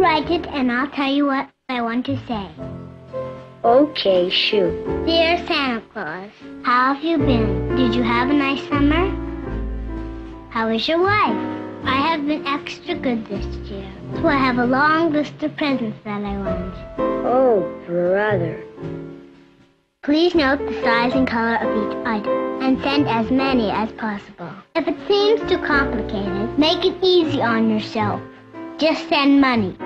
write it and I'll tell you what I want to say. Okay, shoot. Dear Santa Claus, how have you been? Did you have a nice summer? How is your wife? I have been extra good this year, so I have a long list of presents that I want. Oh, brother. Please note the size and color of each item, and send as many as possible. If it seems too complicated, make it easy on yourself. Just send money.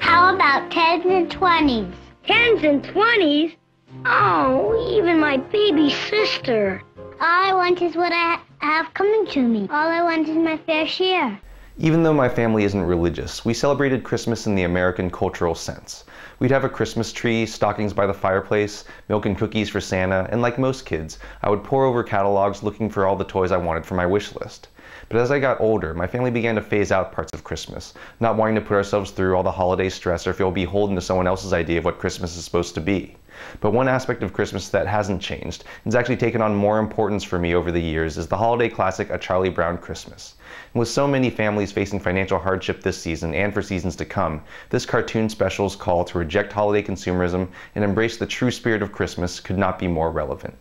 How about 10s and 20s? 10s and 20s? Oh, even my baby sister. All I want is what I have coming to me. All I want is my fair share. Even though my family isn't religious, we celebrated Christmas in the American cultural sense. We'd have a Christmas tree, stockings by the fireplace, milk and cookies for Santa, and like most kids, I would pore over catalogs looking for all the toys I wanted for my wish list. But as I got older, my family began to phase out parts of Christmas, not wanting to put ourselves through all the holiday stress or feel beholden to someone else's idea of what Christmas is supposed to be. But one aspect of Christmas that hasn't changed, and has actually taken on more importance for me over the years, is the holiday classic A Charlie Brown Christmas. And with so many families facing financial hardship this season and for seasons to come, this cartoon special's call to reject holiday consumerism and embrace the true spirit of Christmas could not be more relevant.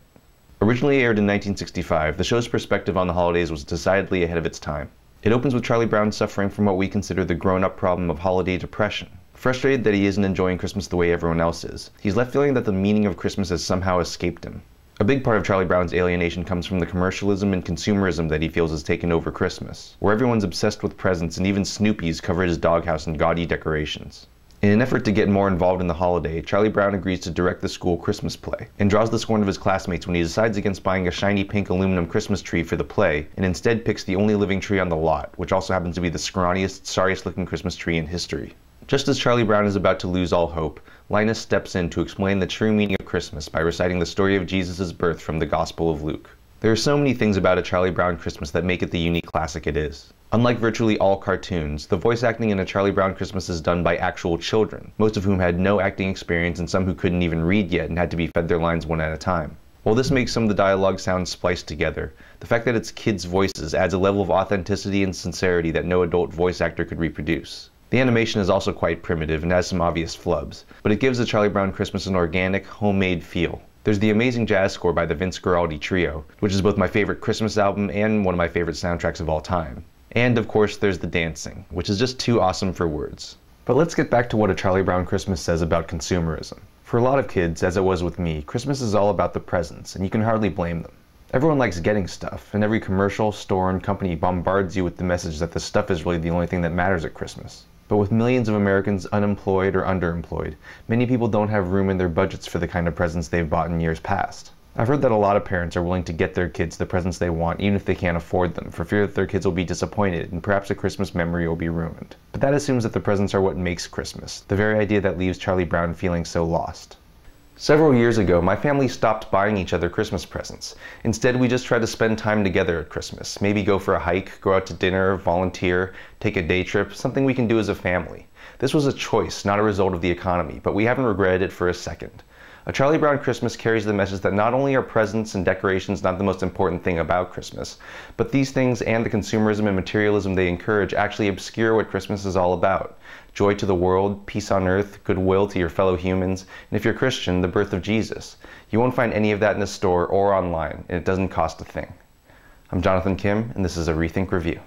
Originally aired in 1965, the show's perspective on the holidays was decidedly ahead of its time. It opens with Charlie Brown suffering from what we consider the grown-up problem of holiday depression. Frustrated that he isn't enjoying Christmas the way everyone else is, he's left feeling that the meaning of Christmas has somehow escaped him. A big part of Charlie Brown's alienation comes from the commercialism and consumerism that he feels has taken over Christmas, where everyone's obsessed with presents and even Snoopy's covered his doghouse in gaudy decorations. In an effort to get more involved in the holiday, Charlie Brown agrees to direct the school Christmas play, and draws the scorn of his classmates when he decides against buying a shiny pink aluminum Christmas tree for the play, and instead picks the only living tree on the lot, which also happens to be the scrawniest, sorriest looking Christmas tree in history. Just as Charlie Brown is about to lose all hope, Linus steps in to explain the true meaning of Christmas by reciting the story of Jesus' birth from the Gospel of Luke. There are so many things about A Charlie Brown Christmas that make it the unique classic it is. Unlike virtually all cartoons, the voice acting in A Charlie Brown Christmas is done by actual children, most of whom had no acting experience and some who couldn't even read yet and had to be fed their lines one at a time. While this makes some of the dialogue sound spliced together, the fact that it's kids' voices adds a level of authenticity and sincerity that no adult voice actor could reproduce. The animation is also quite primitive and has some obvious flubs, but it gives A Charlie Brown Christmas an organic, homemade feel. There's the amazing jazz score by the Vince Guaraldi Trio, which is both my favorite Christmas album and one of my favorite soundtracks of all time. And of course there's the dancing, which is just too awesome for words. But let's get back to what A Charlie Brown Christmas says about consumerism. For a lot of kids, as it was with me, Christmas is all about the presents, and you can hardly blame them. Everyone likes getting stuff, and every commercial, store, and company bombards you with the message that the stuff is really the only thing that matters at Christmas. But with millions of Americans unemployed or underemployed, many people don't have room in their budgets for the kind of presents they've bought in years past. I've heard that a lot of parents are willing to get their kids the presents they want even if they can't afford them, for fear that their kids will be disappointed and perhaps a Christmas memory will be ruined. But that assumes that the presents are what makes Christmas, the very idea that leaves Charlie Brown feeling so lost. Several years ago, my family stopped buying each other Christmas presents. Instead, we just tried to spend time together at Christmas. Maybe go for a hike, go out to dinner, volunteer, take a day trip, something we can do as a family. This was a choice, not a result of the economy, but we haven't regretted it for a second. A Charlie Brown Christmas carries the message that not only are presents and decorations not the most important thing about Christmas, but these things and the consumerism and materialism they encourage actually obscure what Christmas is all about. Joy to the world, peace on earth, goodwill to your fellow humans, and if you're Christian, the birth of Jesus. You won't find any of that in a store or online, and it doesn't cost a thing. I'm Jonathan Kim, and this is a ReThink Review.